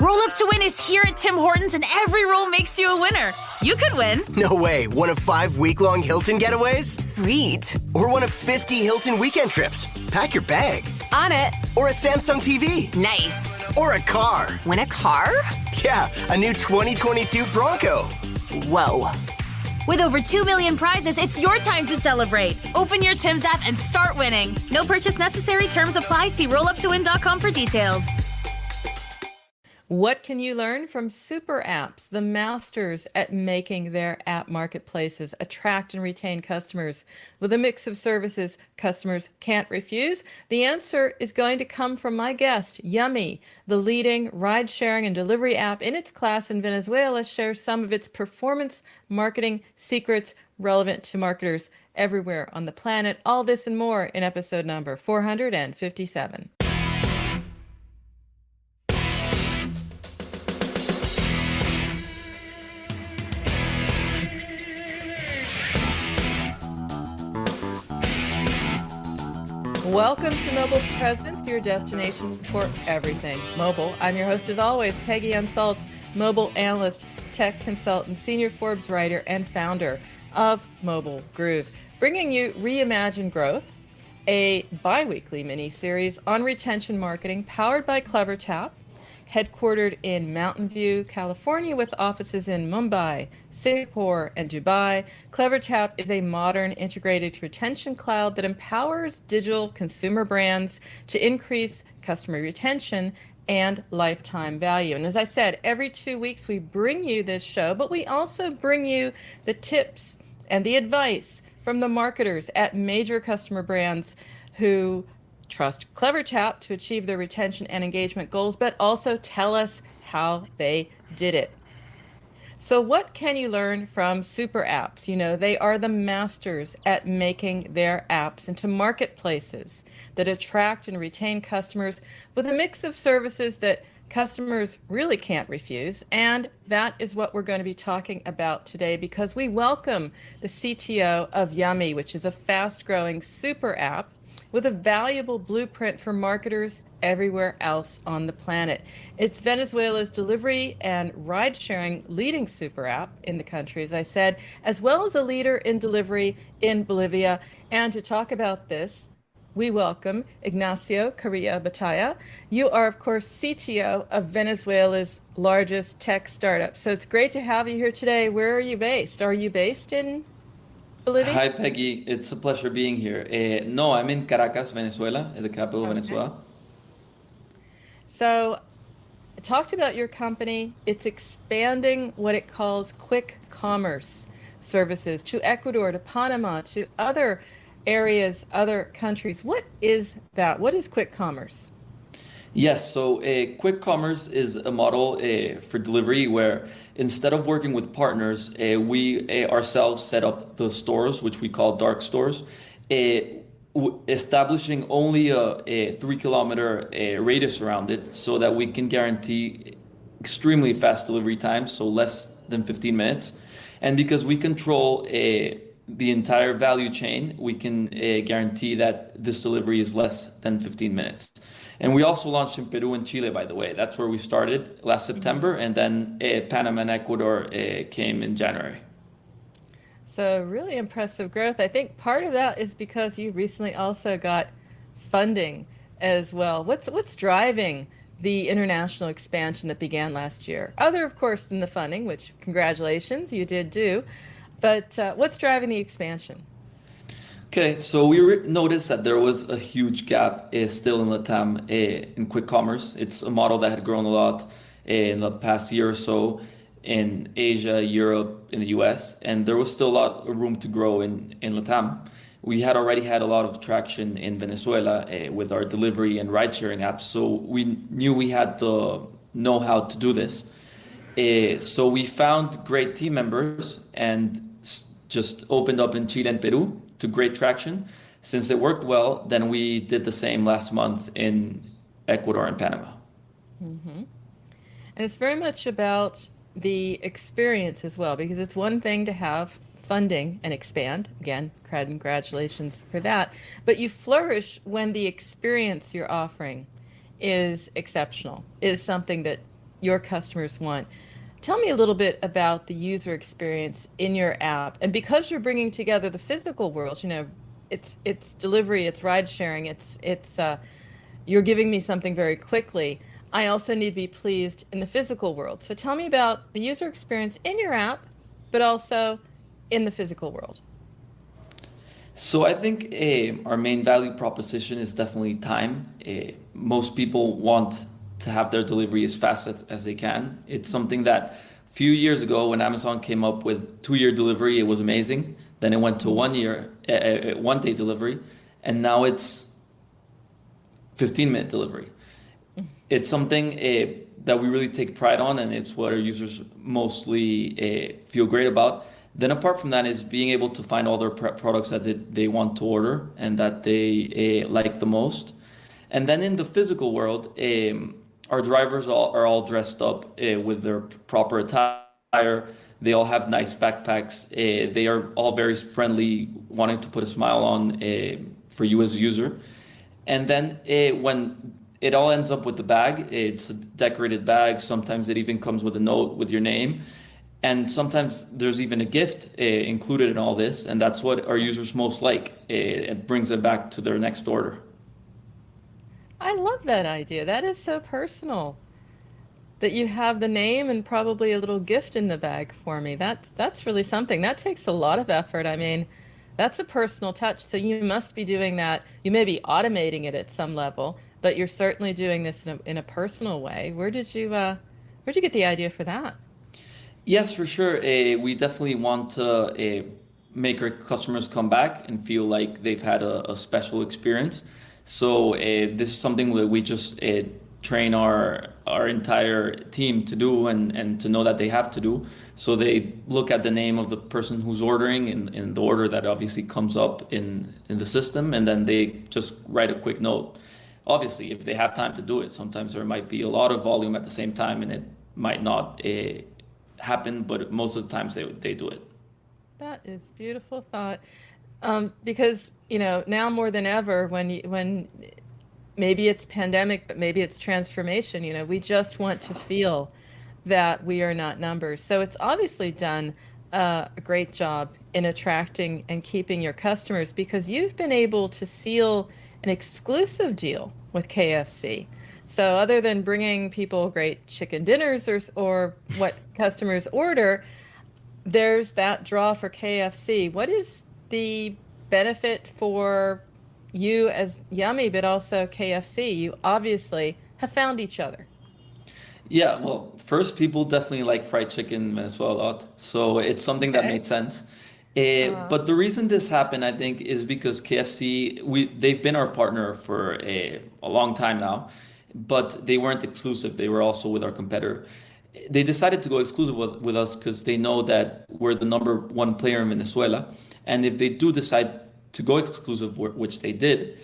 Roll Up to Win is here at Tim Hortons, and every roll makes you a winner. You could win. No way. One of 5 week-long Hilton getaways? Sweet. Or one of 50 Hilton weekend trips. Pack your bag. On it. Or a Samsung TV. Nice. Or a car. Win a car? Yeah, a new 2022 Bronco. Whoa. With over 2 million prizes, it's your time to celebrate. Open your Tim's app and start winning. No purchase necessary. Terms apply. See rolluptowin.com for details. What can you learn from super apps, the masters at making their app marketplaces attract and retain customers with a mix of services customers can't refuse? The answer is going to come from my guest, Yummy, the leading ride-sharing and delivery app in its class in Venezuela, shares some of its performance marketing secrets relevant to marketers everywhere on the planet. All this and more in episode number 457. Welcome to Mobile Presence, your destination for everything mobile. I'm your host, as always, Peggy Ann Saltz, mobile analyst, tech consultant, senior Forbes writer, and founder of Mobile Groove, bringing you Reimagine Growth, a bi-weekly mini-series on retention marketing powered by CleverTap, headquartered in Mountain View, California, with offices in Mumbai, Singapore, and Dubai. CleverTap is a modern integrated retention cloud that empowers digital consumer brands to increase customer retention and lifetime value. And as I said, every 2 weeks we bring you this show, but we also bring you the tips and the advice from the marketers at major customer brands who trust CleverTap to achieve their retention and engagement goals, but also tell us how they did it. So what can you learn from super apps? You know, they are the masters at making their apps into marketplaces that attract and retain customers with a mix of services that customers really can't refuse. And that is what we're going to be talking about today, because we welcome the CTO of Yummy, which is a fast-growing super app with a valuable blueprint for marketers everywhere else on the planet. It's Venezuela's delivery and ride-sharing leading super app in the country, as I said, as well as a leader in delivery in Bolivia. And to talk about this, we welcome Ignacio Carrillo Batalla. You are, of course, CTO of Venezuela's largest tech startup. So it's great to have you here today. Where are you based? Are you based in Bolivia? Hi, Peggy. It's a pleasure being here. No, I'm in Caracas, Venezuela, the capital of Venezuela. So, I talked about your company. It's expanding what it calls quick commerce services to Ecuador, to Panama, to other areas, other countries. What is that? What is quick commerce? Yes, so quick commerce is a model for delivery where instead of working with partners, we ourselves set up the stores, which we call dark stores, establishing only a 3-kilometer radius around it so that we can guarantee extremely fast delivery times, so less than 15 minutes. And because we control the entire value chain, we can guarantee that this delivery is less than 15 minutes. And we also launched in Peru and Chile, by the way. That's where we started last September, and then Panama and Ecuador came in January. So really impressive growth. I think part of that is because you recently also got funding as well. What's driving the international expansion that began last year? Other, of course, than the funding, which congratulations, you did do. But what's driving the expansion? Okay, so we noticed that there was a huge gap still in LATAM in quick commerce. It's a model that had grown a lot in the past year or so in Asia, Europe, in the US, and there was still a lot of room to grow in LATAM. We had already had a lot of traction in Venezuela with our delivery and ride-sharing apps, so we knew we had the know-how to do this. So we found great team members and just opened up in Chile and Peru to great traction. Since it worked well, then we did the same last month in Ecuador and Panama. Mm-hmm. And it's very much about the experience as well, because it's one thing to have funding and expand. Again, congratulations for that. But you flourish when the experience you're offering is exceptional, is something that your customers want. Tell me a little bit about the user experience in your app. And because you're bringing together the physical worlds, it's delivery, it's ride sharing, it's you're giving me something very quickly. I also need to be pleased in the physical world. So tell me about the user experience in your app, but also in the physical world. So I think our main value proposition is definitely time. Most people want to have their delivery as fast as they can. It's something that a few years ago when Amazon came up with 2-year delivery, it was amazing. Then it went to 1 day delivery, and now it's 15-minute delivery. It's something that we really take pride on, and it's what our users mostly feel great about. Then apart from that is being able to find all their products that they want to order and that they like the most. And then in the physical world, our drivers are all dressed up with their proper attire. They all have nice backpacks. They are all very friendly, wanting to put a smile on for you as a user. And then when it all ends up with the bag, it's a decorated bag. Sometimes it even comes with a note with your name. And sometimes there's even a gift included in all this, and that's what our users most like. It brings them back to their next order. I love that idea. That is so personal. That you have the name and probably a little gift in the bag for me. That's really something. That takes a lot of effort. I mean, that's a personal touch. So you must be doing that. You may be automating it at some level, but you're certainly doing this in a personal way. Where'd you get the idea for that? Yes, for sure. We definitely want to make our customers come back and feel like they've had a special experience. So this is something that we just train our entire team to do and to know that they have to do. So they look at the name of the person who's ordering in the order that obviously comes up in the system, and then they just write a quick note. Obviously, if they have time to do it, sometimes there might be a lot of volume at the same time and it might not happen, but most of the times they do it. That is beautiful thought. Because now more than ever, when maybe it's pandemic, but maybe it's transformation, we just want to feel that we are not numbers. So it's obviously done a great job in attracting and keeping your customers, because you've been able to seal an exclusive deal with KFC. So other than bringing people great chicken dinners or what customers order, there's that draw for KFC. What is the benefit for you as Yummy, but also KFC? You obviously have found each other. Yeah, well, first, people definitely like fried chicken in Venezuela a lot, so it's something that made sense. But the reason this happened, I think, is because KFC, they've been our partner for a long time now, but they weren't exclusive. They were also with our competitor. They decided to go exclusive with us because they know that we're the number one player in Venezuela. And if they do decide to go exclusive, which they did,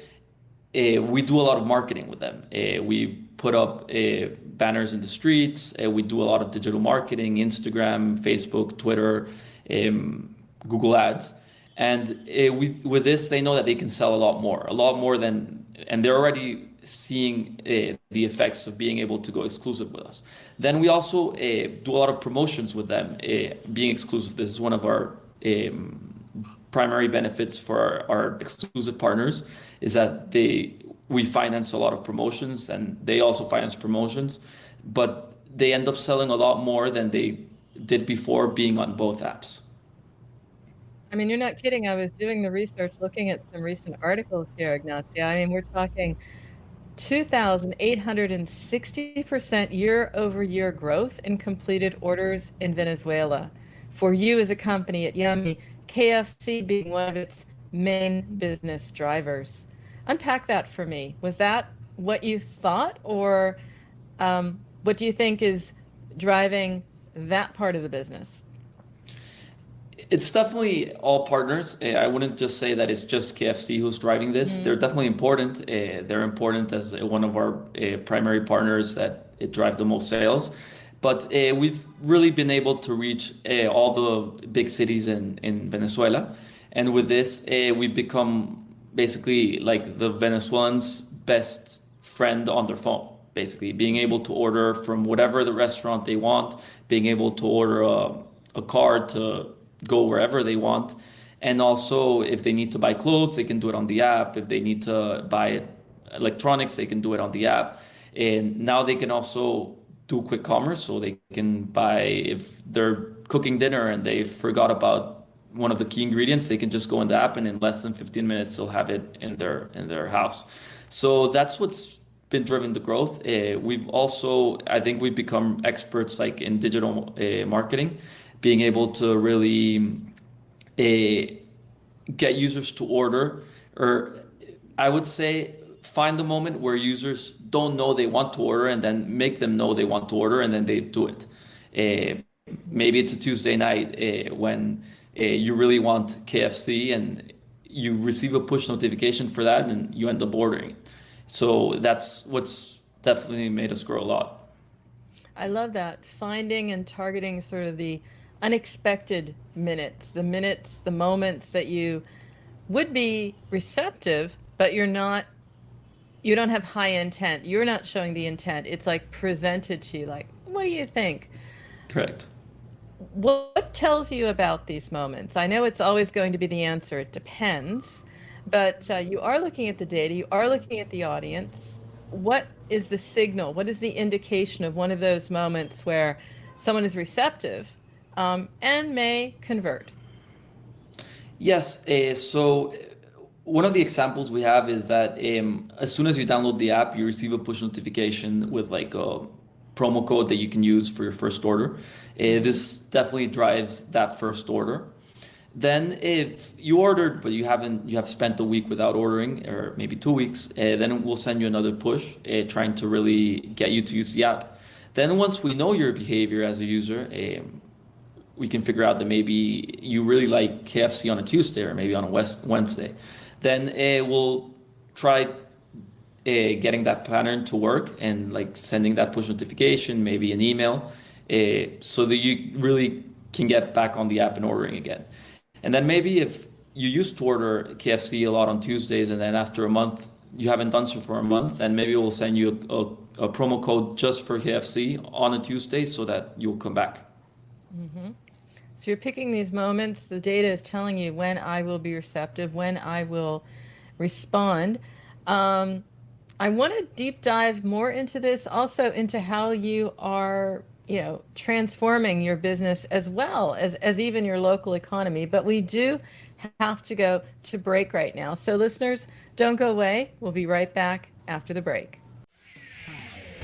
we do a lot of marketing with them. We put up banners in the streets. We do a lot of digital marketing, Instagram, Facebook, Twitter, Google Ads. And with this, they know that they can sell a lot more than, and they're already seeing the effects of being able to go exclusive with us. Then we also do a lot of promotions with them, being exclusive. This is one of our primary benefits for our exclusive partners, is that we finance a lot of promotions and they also finance promotions, but they end up selling a lot more than they did before being on both apps. I mean, you're not kidding. I was doing the research, looking at some recent articles here, Ignacio. I mean, we're talking 2,860% year-over-year growth in completed orders in Venezuela. For you as a company at Yummy, KFC being one of its main business drivers. Unpack that for me. Was that what you thought, or what do you think is driving that part of the business? It's definitely all partners. I wouldn't just say that it's just KFC who's driving this. They're definitely important. They're important as one of our primary partners that it drive the most sales. But we've really been able to reach all the big cities in Venezuela. And with this, we've become basically like the Venezuelans' best friend on their phone, basically being able to order from whatever the restaurant they want, being able to order a card to go wherever they want. And also, if they need to buy clothes, they can do it on the app. If they need to buy electronics, they can do it on the app. And now they can also do quick commerce, so they can buy, if they're cooking dinner and they forgot about one of the key ingredients, they can just go in the app and in less than 15 minutes they'll have it in their house. So that's what's been driven the growth. We've also, I think we've become experts like in digital marketing, being able to really get users to order, or I would say find the moment where users don't know they want to order and then make them know they want to order and then they do it. Maybe it's a Tuesday night when you really want KFC and you receive a push notification for that and you end up ordering. So that's what's definitely made us grow a lot. I love that. Finding and targeting sort of the unexpected minutes, the moments that you would be receptive, but you don't have high intent. You're not showing the intent. It's like presented to you like, what do you think? Correct. What tells you about these moments? I know it's always going to be the answer. It depends. But you are looking at the data. You are looking at the audience. What is the signal? What is the indication of one of those moments where someone is receptive and may convert? Yes. So one of the examples we have is that as soon as you download the app, you receive a push notification with like a promo code that you can use for your first order. This definitely drives that first order. Then if you ordered, but you have spent a week without ordering, or maybe 2 weeks, then we'll send you another push trying to really get you to use the app. Then once we know your behavior as a user, we can figure out that maybe you really like KFC on a Tuesday or maybe on a Wednesday. Then we'll try getting that pattern to work and like sending that push notification, maybe an email, so that you really can get back on the app and ordering again. And then maybe if you used to order KFC a lot on Tuesdays and then after a month you haven't done so for a month, then maybe we'll send you a promo code just for KFC on a Tuesday so that you'll come back. Mm-hmm. So you're picking these moments. The data is telling you when I will be receptive, when I will respond. I want to deep dive more into this, also into how you are, transforming your business as well as even your local economy. But we do have to go to break right now. So listeners, don't go away. We'll be right back after the break.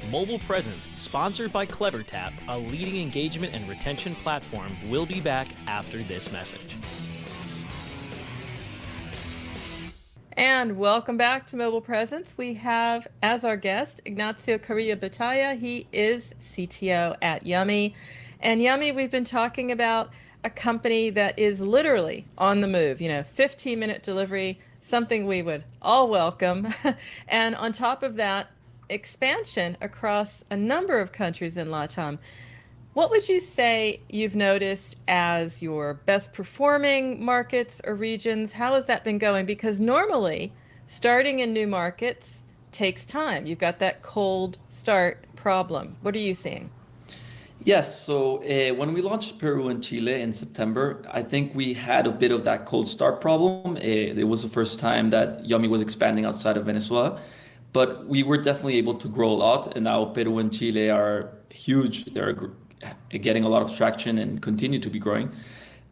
Mobile Presence, sponsored by CleverTap, a leading engagement and retention platform, will be back after this message. And welcome back to Mobile Presence. We have as our guest Ignacio Carrillo Batalla. He is CTO at Yummy. And Yummy, we've been talking about a company that is literally on the move, 15-minute delivery, something we would all welcome. And on top of that, expansion across a number of countries in LATAM. What would you say you've noticed as your best performing markets or regions? How has that been going? Because normally starting in new markets takes time. You've got that cold start problem. What are you seeing? Yes, so when we launched Peru and Chile in September, I think we had a bit of that cold start problem. It was the first time that Yummy was expanding outside of Venezuela, but we were definitely able to grow a lot. And now Peru and Chile are huge. They're getting a lot of traction and continue to be growing.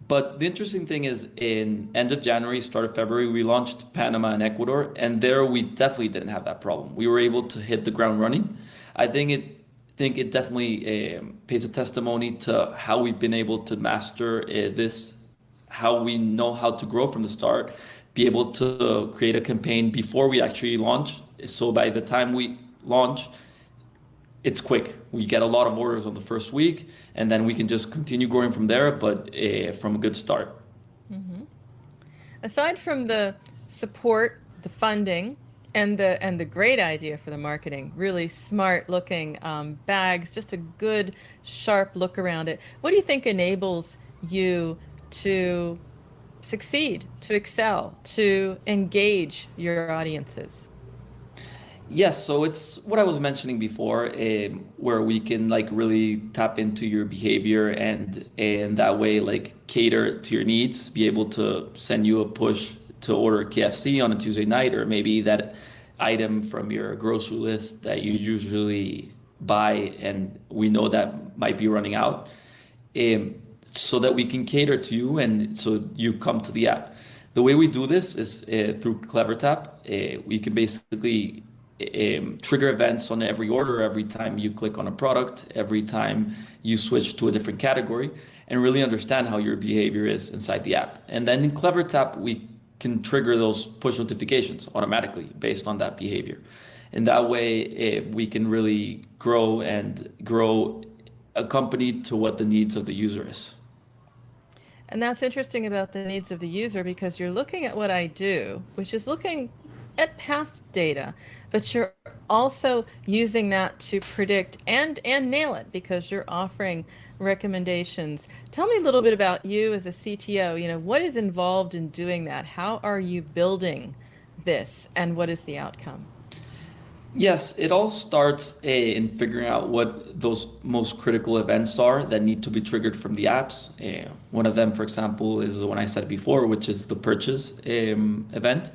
But the interesting thing is in end of January, start of February, we launched Panama and Ecuador, and there we definitely didn't have that problem. We were able to hit the ground running. I think it definitely pays a testimony to how we've been able to master this, how we know how to grow from the start, be able to create a campaign before we actually launch. So by the time we launch, it's quick. We get a lot of orders on the first week, and then we can just continue growing from there, but from a good start. Mm-hmm. Aside from the support, the funding, and the great idea for the marketing, really smart looking bags, just a good, sharp look around it. What do you think enables you to succeed, to excel, to engage your audiences? Yes, so it's what I was mentioning before, where we can like really tap into your behavior and that way like cater to your needs, be able to send you a push to order KFC on a Tuesday night, or maybe that item from your grocery list that you usually buy and we know that might be running out, so that we can cater to you and so you come to the app. The way we do this is through CleverTap. We can basically trigger events on every order, every time you click on a product, every time you switch to a different category, and really understand how your behavior is inside the app. And then in CleverTap, we can trigger those push notifications automatically based on that behavior. And that way, we can really grow a company to what the needs of the user is. And that's interesting about the needs of the user because you're looking at what I do, which is looking at past data, but you're also using that to predict and nail it because you're offering recommendations. Tell me a little bit about you as a CTO. You know, what is involved in doing that? How are you building this and what is the outcome? Yes, it all starts in figuring out what those most critical events are that need to be triggered from the apps. One of them, for example, is the one I said before, which is the purchase event.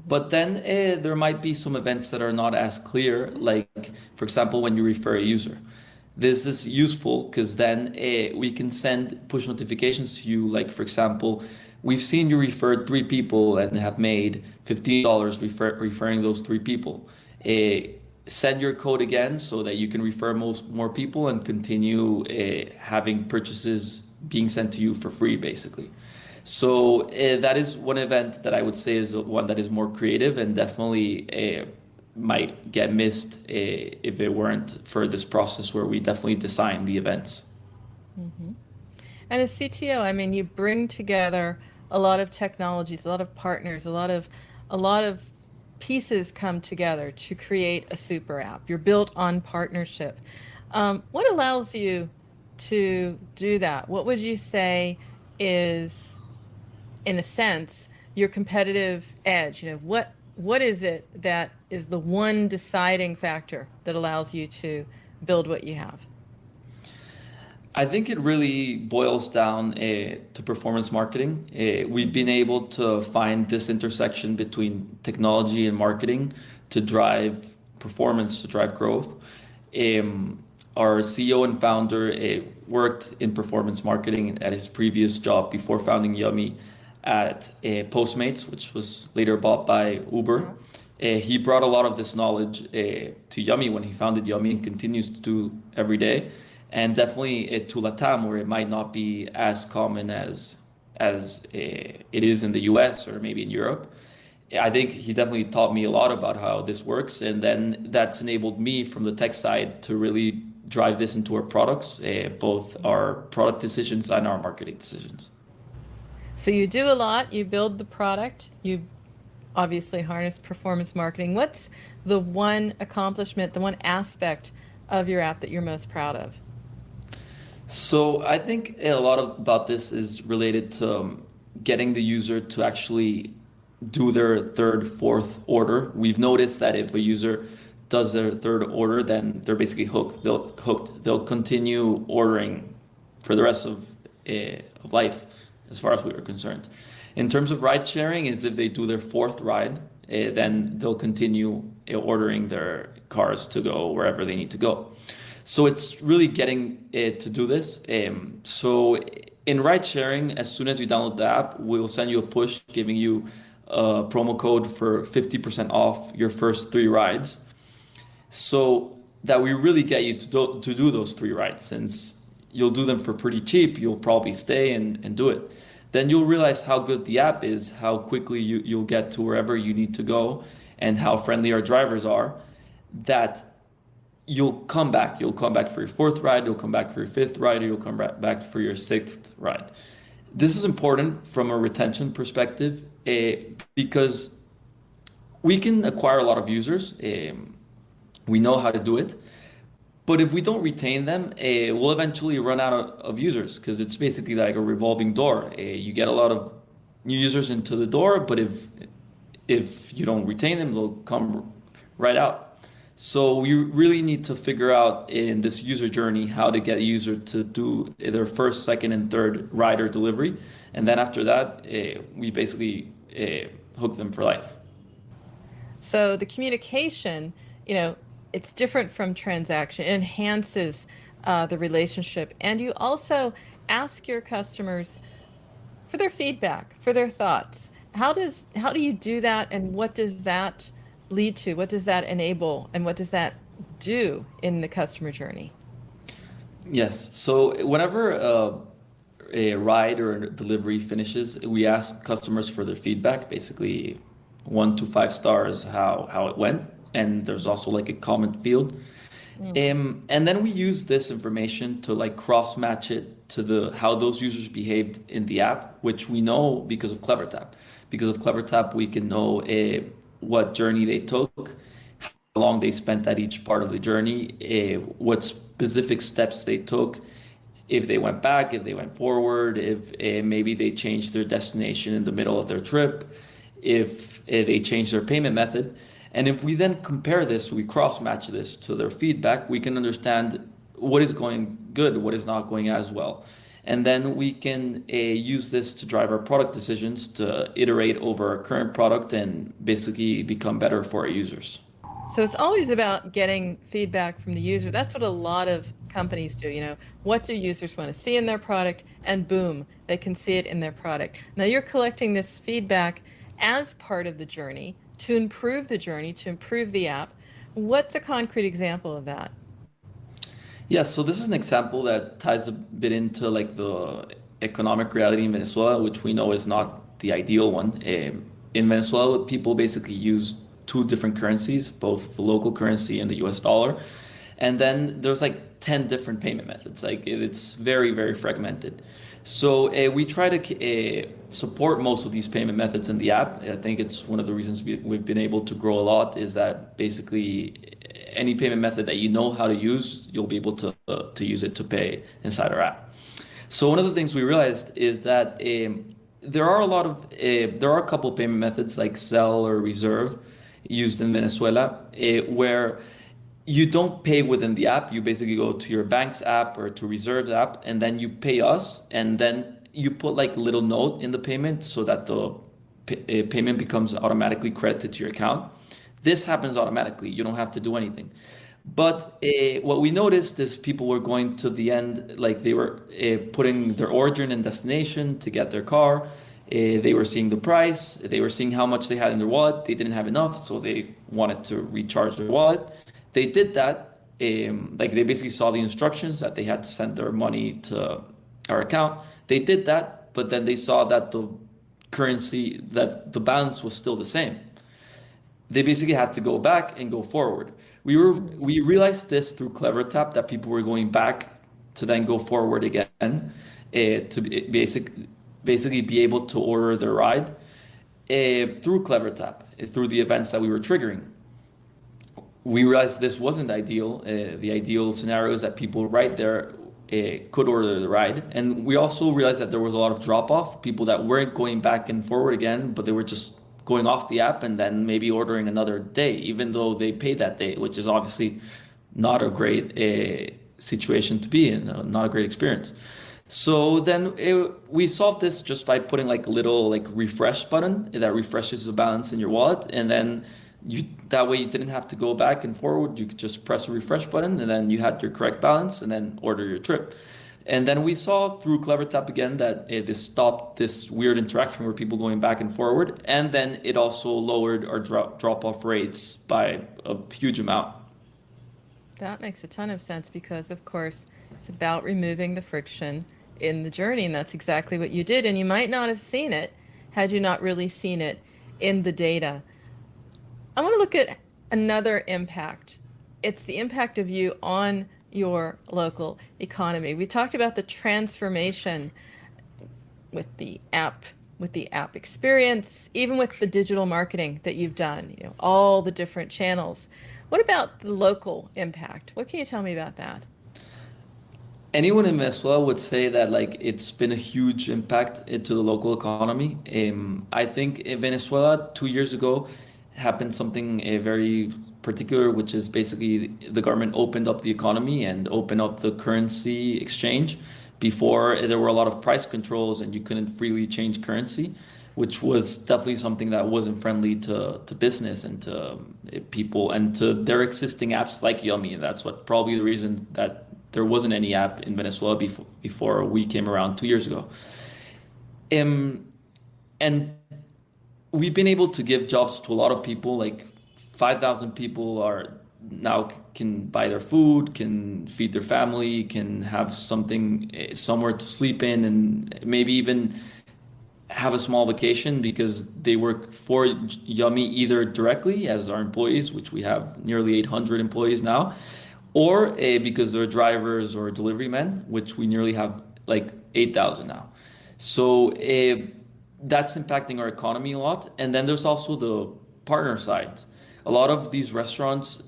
But then there might be some events that are not as clear, like, for example, when you refer a user. This is useful because then we can send push notifications to you. Like, for example, we've seen you refer 3 people and have made $15 referring those 3 people. Send your code again so that you can refer more people and continue having purchases being sent to you for free, basically. So that is one event that I would say is one that is more creative and definitely might get missed if it weren't for this process where we definitely design the events. Mm-hmm. And as CTO, I mean, you bring together a lot of technologies, a lot of partners, a lot of pieces come together to create a super app. You're built on partnership. What allows you to do that? What would you say is, in a sense, your competitive edge? You know, what is it that is the one deciding factor that allows you to build what you have? I think it really boils down to performance marketing. We've been able to find this intersection between technology and marketing to drive performance, to drive growth. Our CEO and founder worked in performance marketing at his previous job before founding Yummy at Postmates, which was later bought by Uber. He brought a lot of this knowledge to Yummy when he founded Yummy and continues to do every day. And definitely to Latam, where it might not be as common as it is in the US or maybe in Europe. I think he definitely taught me a lot about how this works. And then that's enabled me from the tech side to really drive this into our products, both our product decisions and our marketing decisions. So you do a lot, you build the product, you obviously harness performance marketing. What's the one accomplishment, the one aspect of your app that you're most proud of? So I think a lot about this is related to getting the user to actually do their third, fourth order. We've noticed that if a user does their third order, then they're basically hooked. They'll continue ordering for the rest of life, as far as we are concerned. In terms of ride sharing, is if they do their fourth ride, then they'll continue ordering their cars to go wherever they need to go. So it's really getting to do this. So in ride sharing, as soon as you download the app, we'll send you a push giving you a promo code for 50% off your first 3 rides. So that we really get you to do those 3 rides. Since you'll do them for pretty cheap, you'll probably stay and do it. Then you'll realize how good the app is, how quickly you'll get to wherever you need to go, and how friendly our drivers are, that you'll come back. You'll come back for your 4th ride, you'll come back for your 5th ride, or you'll come back for your 6th ride. This is important from a retention perspective because we can acquire a lot of users. We know how to do it. But if we don't retain them, we'll eventually run out of users because it's basically like a revolving door. You get a lot of new users into the door, but if you don't retain them, they'll come right out. So we really need to figure out in this user journey how to get a user to do their first, second, and third ride or delivery. And then after that, we basically hook them for life. So the communication, you know, it's different from transaction. It enhances the relationship. And you also ask your customers for their feedback, for their thoughts. How do you do that, and what does that lead to? What does that enable, and what does that do in the customer journey? Yes. So whenever a ride or a delivery finishes, we ask customers for their feedback, basically 1 to 5 stars, how it went. And there's also like a comment field. And then we use this information to like cross match it to the how those users behaved in the app, which we know because of CleverTap. Because of CleverTap, we can know what journey they took, how long they spent at each part of the journey, what specific steps they took, if they went back, if they went forward, if maybe they changed their destination in the middle of their trip, if they changed their payment method. And if we then compare this, we cross-match this to their feedback, we can understand what is going good, what is not going as well. And then we can use this to drive our product decisions, to iterate over our current product and basically become better for our users. So it's always about getting feedback from the user. That's what a lot of companies do. You know, what do users want to see in their product? And boom, they can see it in their product. Now you're collecting this feedback as part of the journey to improve the journey, to improve the app. What's a concrete example of that? Yeah, so this is an example that ties a bit into like the economic reality in Venezuela, which we know is not the ideal one. In Venezuela, people basically use two different currencies, both the local currency and the US dollar. And then there's like 10 different payment methods. Like it's very, very fragmented. So we try to support most of these payment methods in the app. I think it's one of the reasons we've been able to grow a lot, is that basically any payment method that you know how to use, you'll be able to use it to pay inside our app. So one of the things we realized is that there are a couple of payment methods like sell or reserve used in Venezuela, where you don't pay within the app. You basically go to your bank's app or to Reserve's app, and then you pay us, and then you put like a little note in the payment so that the payment becomes automatically credited to your account. This happens automatically. You don't have to do anything. But what we noticed is people were going to the end, like they were putting their origin and destination to get their car. They were seeing the price. They were seeing how much they had in their wallet. They didn't have enough, so they wanted to recharge their wallet. They did that. Like they basically saw the instructions that they had to send their money to our account. They did that, but then they saw that the currency, that the balance was still the same. They basically had to go back and go forward. We realized this through CleverTap, that people were going back to then go forward again, to basically be able to order their ride through CleverTap, through the events that we were triggering. We realized this wasn't ideal. The ideal scenario is that people right there could order the ride. And we also realized that there was a lot of drop-off, people that weren't going back and forward again, but they were just going off the app and then maybe ordering another day, even though they paid that day, which is obviously not a great situation to be in, not a great experience. So then we solved this just by putting like a little like refresh button that refreshes the balance in your wallet, and then that way you didn't have to go back and forward. You could just press a refresh button, and then you had your correct balance, and then order your trip. And then we saw through CleverTap again that this stopped this weird interaction where people going back and forward, and then it also lowered our drop-off rates by a huge amount. That makes a ton of sense, because of course it's about removing the friction in the journey, and that's exactly what you did. And you might not have seen it had you not really seen it in the data. I want to look at another impact. It's the impact of you on your local economy. We talked about the transformation with the app experience, even with the digital marketing that you've done, you know, all the different channels. What about the local impact? What can you tell me about that? Anyone in Venezuela would say that like it's been a huge impact into the local economy. I think in Venezuela 2 years ago happened something very particular, which is basically the government opened up the economy and opened up the currency exchange. Before, there were a lot of price controls and you couldn't freely change currency, which was definitely something that wasn't friendly to business and to people and to their existing apps like Yummy. And that's what probably the reason that there wasn't any app in Venezuela before we came around 2 years ago. And we've been able to give jobs to a lot of people. Like 5,000 people are now can buy their food, can feed their family, can have something somewhere to sleep in, and maybe even have a small vacation because they work for Yummy either directly as our employees, which we have nearly 800 employees now, or because they're drivers or delivery men, which we nearly have like 8,000 now. So that's impacting our economy a lot. And then there's also the partner side. A lot of these restaurants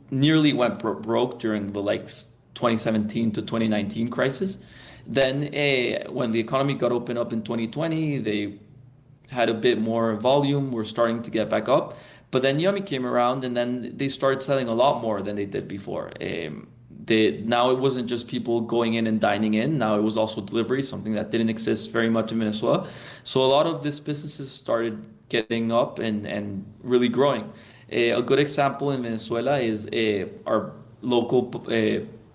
nearly went broke during the 2017 to 2019 crisis. Then when the economy got opened up in 2020, they had a bit more volume. We're starting to get back up. But then Yummy came around and then they started selling a lot more than they did before. Now it wasn't just people going in and dining in. Now it was also delivery, something that didn't exist very much in Venezuela. So a lot of these businesses started getting up and really growing. A good example in Venezuela is our local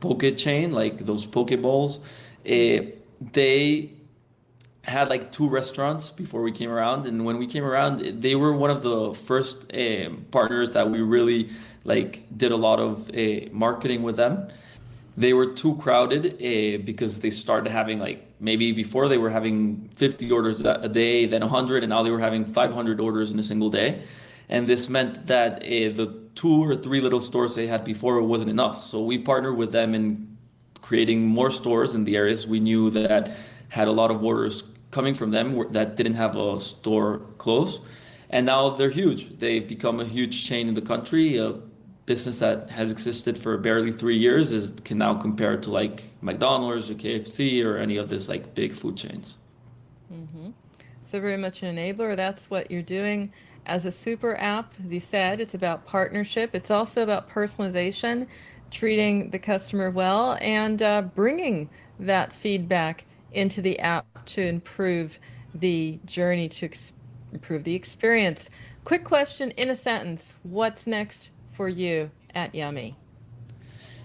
poke chain, like those poke bowls. They had like two restaurants before we came around, and when we came around they were one of the first partners that we really did a lot of marketing with them. They were too crowded because they started having maybe before they were having 50 orders a day, then 100, and now they were having 500 orders in a single day. And this meant that the 2 or 3 little stores they had before wasn't enough. So we partnered with them in creating more stores in the areas we knew that had a lot of orders coming from them that didn't have a store close. And now they're huge. They've become a huge chain in the country. A business that has existed for barely 3 years can now compare to McDonald's or KFC or any of this big food chains. Mm-hmm. So very much an enabler. That's what you're doing as a super app. As you said, it's about partnership. It's also about personalization, treating the customer well, and bringing that feedback into the app to improve the journey, to improve the experience. Quick question in a sentence. What's next for you at Yummy?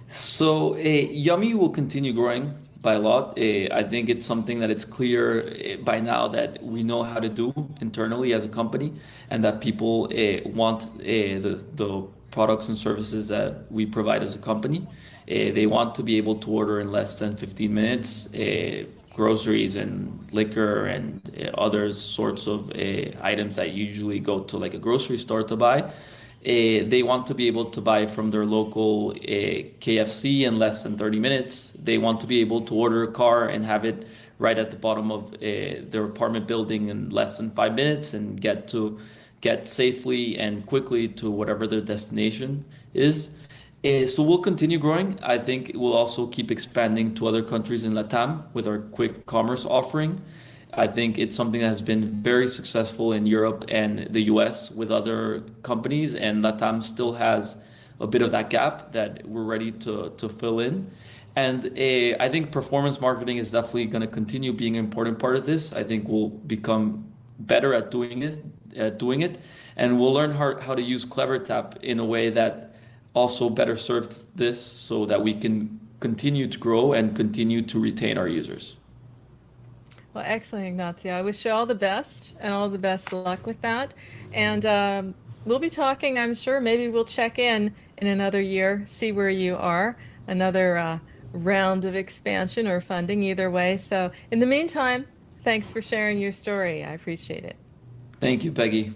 So Yummy will continue growing by a lot. I think it's something that it's clear by now that we know how to do internally as a company, and that people want the products and services that we provide as a company. They want to be able to order in less than 15 minutes groceries and liquor and other sorts of items that you usually go to a grocery store to buy. They want to be able to buy from their local KFC in less than 30 minutes. They want to be able to order a car and have it right at the bottom of their apartment building in less than 5 minutes and get safely and quickly to whatever their destination is. So we'll continue growing. I think we'll also keep expanding to other countries in LATAM with our quick commerce offering. I think it's something that has been very successful in Europe and the US with other companies, and LATAM still has a bit of that gap that we're ready to fill in. And I think performance marketing is definitely going to continue being an important part of this. I think we'll become better at doing it, and we'll learn how to use CleverTap in a way that also better serves this, so that we can continue to grow and continue to retain our users. Well, excellent, Ignacio. I wish you all the best and all the best luck with that. And we'll be talking, I'm sure, maybe we'll check in another year, see where you are, another round of expansion or funding, either way. So in the meantime, thanks for sharing your story. I appreciate it. Thank you, Peggy.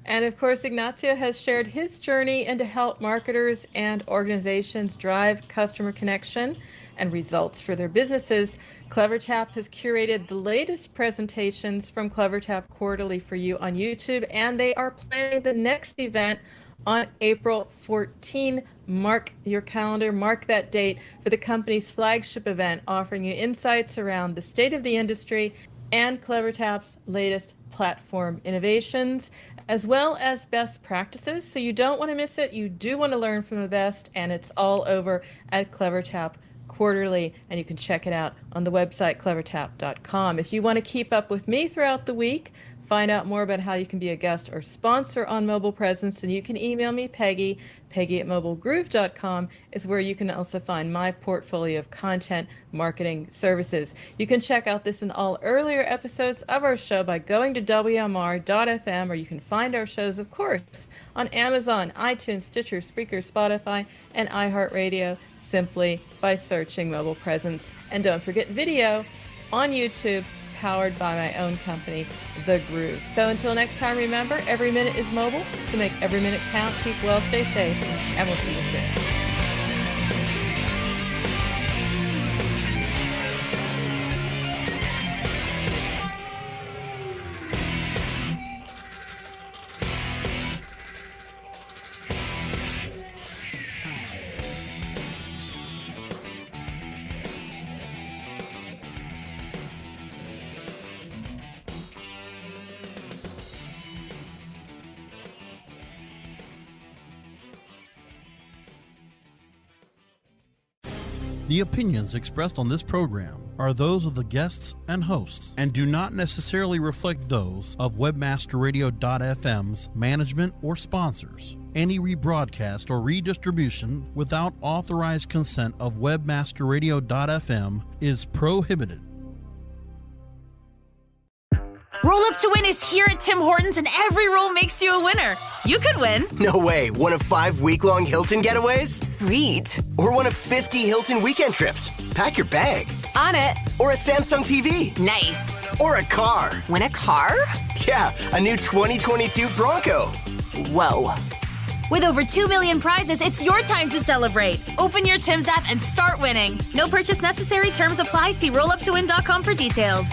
And of course, Ignacio has shared his journey into help marketers and organizations drive customer connection and results for their businesses. CleverTap has curated the latest presentations from CleverTap Quarterly for you on YouTube, and they are planning the next event on April 14. Mark your calendar, mark that date for the company's flagship event, offering you insights around the state of the industry and CleverTap's latest platform innovations, as well as best practices. So you don't want to miss it. You do want to learn from the best, and it's all over at CleverTap Quarterly, and you can check it out on the website clevertap.com. If you want to keep up with me throughout the week, find out more about how you can be a guest or sponsor on Mobile Presence, and you can email me, Peggy at mobilegroove.com is where you can also find my portfolio of content marketing services. You can check out this and all earlier episodes of our show by going to WMR.fm, or you can find our shows, of course, on Amazon, iTunes, Stitcher, Spreaker, Spotify, and iHeartRadio simply by searching Mobile Presence. And don't forget video on YouTube, powered by my own company, The Groove. So until next time, remember, every minute is mobile, so make every minute count, keep well, stay safe, and we'll see you soon. The opinions expressed on this program are those of the guests and hosts and do not necessarily reflect those of WebmasterRadio.fm's management or sponsors. Any rebroadcast or redistribution without authorized consent of WebmasterRadio.fm is prohibited. Roll Up to Win is here at Tim Hortons, and every roll makes you a winner. You could win. No way. One of 5 week-long Hilton getaways? Sweet. Or one of 50 Hilton weekend trips? Pack your bag. On it. Or a Samsung TV? Nice. Or a car? Win a car? Yeah, a new 2022 Bronco. Whoa. With over 2 million prizes, it's your time to celebrate. Open your Tim's app and start winning. No purchase necessary. Terms apply. See rolluptowin.com for details.